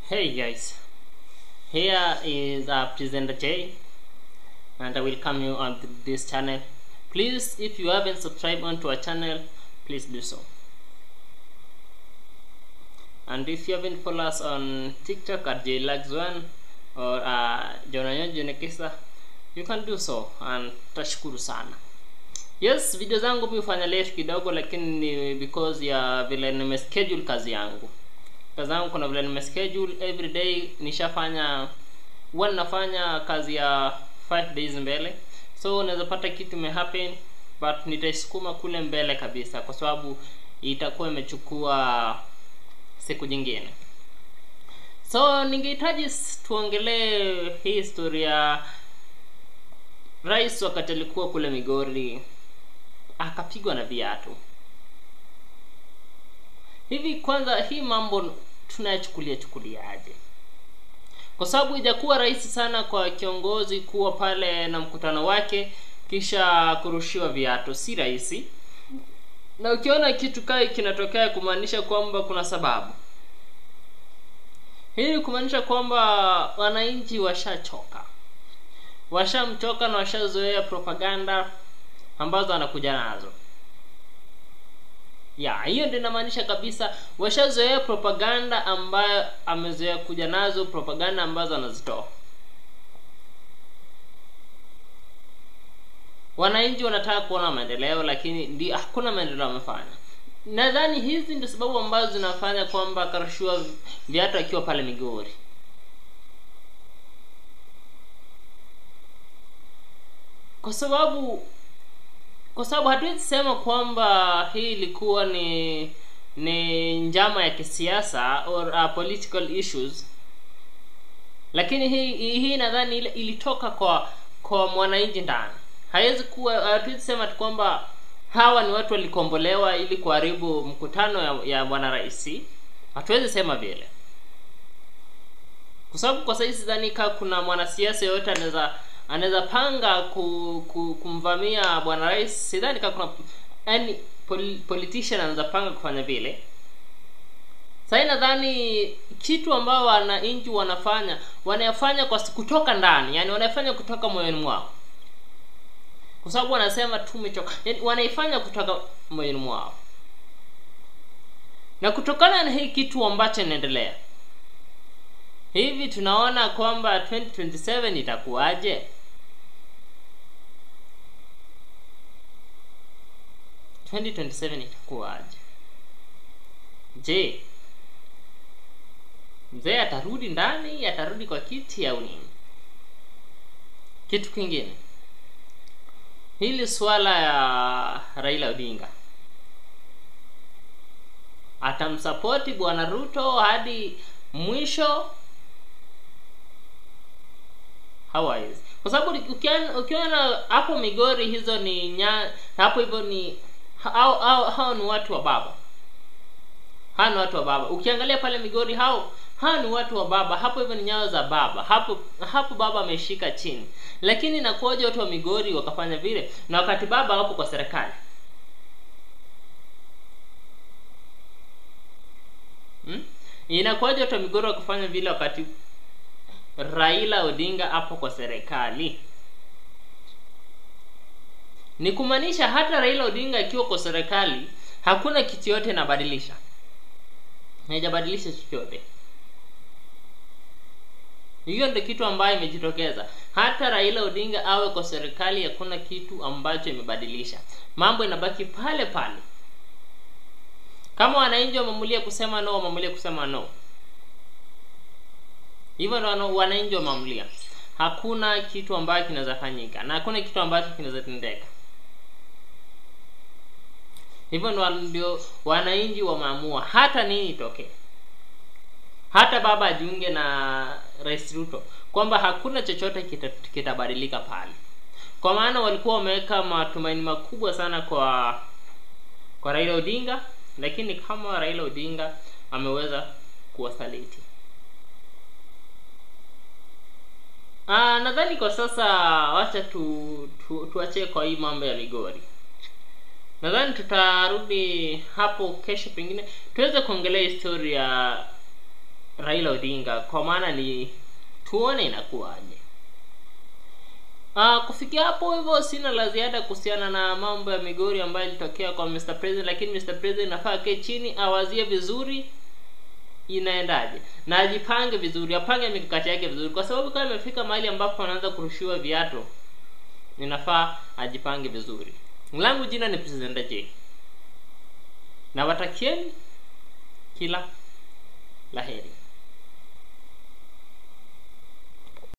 Hey guys, here is Presenter J, and I welcome you on this channel. Please, if you haven't subscribed onto our channel, please do so. And if you haven't followed us on TikTok at JLags1 or Jonekesa, you can do so, and tashukuru sana. Yes, video zangu mimi hufanya late kidogo, lakini ni because ya vile nimeschedule kazi yangu. Kazi yangu kuna vile nimeschedule every day, nafanya kazi ya 5 days mbele. So unaweza pata kitu happen, but nitaisukuma kule mbele kabisa kwa sababu itakuwa imechukua siku nyingine. So ningehitaji tuongelee hii historia. Rais wakati alikuwa kule Migori akapigwa na viatu. Hivi kwanza hii mambo tunayachukulia aje? Kwa sababu ijakuwa rahisi sana kwa kiongozi kuwa pale na mkutano wake kisha kurushiwa viatu, si rahisi. Na ukiona kitu kinatokea kumaanisha kwamba kuna sababu. Hii kumaanisha kwamba wananchi washachoka. Washamchoka na washazoea propaganda ambazo anakuja nazo. Hiyo ndio inamaanisha kabisa washazoea propaganda ambayo amezoea kuja nazo, propaganda ambazo anazitoa. Wananchi wanataka kuona maendeleo, lakini ndio hakuna maendeleo wamefanya. Nadhani hizi ndio sababu ambazo zinafanya kwamba karushiwa viatu akiwa pale Migori. Kwa sababu hatuwezi sema kwamba hii ilikuwa ni njama ya kisiasa or political issues, lakini hii nadhani ilitoka kwa mwananchi ndani. Hatuwezi sema kwamba hawa ni watu walikombolewa ili kuharibu mkutano ya bwana rais. Hatuwezi sema vile, kwa sababu kwa sasa sidhani kuna mwanasiasa yote anaweza panga kumvamia bwana rais. Sidhani kuna any politician anaweza panga kufanya vile. Sasa nadhani kitu ambao wananchi wanafanya kwa kutoka ndani, yani wanafanya kutoka moyoni mwao. Kwa sababu wanasema tumechoka, yani wanaifanya kutoka moyoni mwao. Na kutokana na hii kitu ambacho inaendelea hivi, tunaona kwamba 2027 itakuwaje? 2027 itakuwaje? Je, mzee atarudi ndani, atarudi kwa kiti au nini? Kitu kingine, hili swala ya Raila Odinga, atamsupport bwana Ruto hadi mwisho? Hawezi. Kwa sababu ukiona hapo Migori, hizo ni hapo hivyo ni hao ni watu wa baba. Hao ni watu wa baba. Ukiangalia pale Migori, hao ni watu wa baba. Hapo hivyo ni nyayo za baba. Hapo baba ameshika chini. Lakini nakuaje watu wa Migori wakafanya vile na wakati baba hapo kwa serikali? Inakuaje watu wa Migori wakafanya vile wakati Raila Odinga hapo kwa serikali? Ni kumaanisha hata Raila Odinga akiwa kwa serikali hakuna kitu yote inabadilisha. Haijabadilisha chochote. Hiyo ndio kitu ambayo imejitokeza. Hata Raila Odinga awe kwa serikali hakuna kitu ambacho imebadilisha. Mambo inabaki pale pale. Kama wananchi wameamulia kusema no, wameamulia kusema no. Hivyo ndio wananchi wameamulia. Hakuna kitu ambacho kinaweza fanyika na hakuna kitu ambacho kinaweza tendeka. Hivyo ndio wananchi wameamua hata nini itoke. Hata baba ajiunge na Rais Ruto kwamba hakuna chochote kitabadilika pale. Kwa maana walikuwa wameweka matumaini makubwa sana kwa Raila Odinga, lakini kama Raila Odinga ameweza kuwasaliti. Nadhani kwa sasa wacha tuache kwa hii mambo ya Migori. Nadhani tutarudi hapo kesho, pengine tuweze kuongelea historia Raila Odinga, kwa maana ni tuone inakuwaje. Kufikia hapo hivyo sina la ziada kuhusiana na mambo ya Migori ambayo ilitokea kwa Mr. President, lakini Mr. President nafaa akae chini awazie vizuri inaendaje na ajipange vizuri, apange mikakati yake vizuri, kwa sababu kama imefika mahali ambapo anaanza kurushiwa viatu, ninafaa ajipange vizuri. Langu jina ni President J. Na watakieni kila laheri.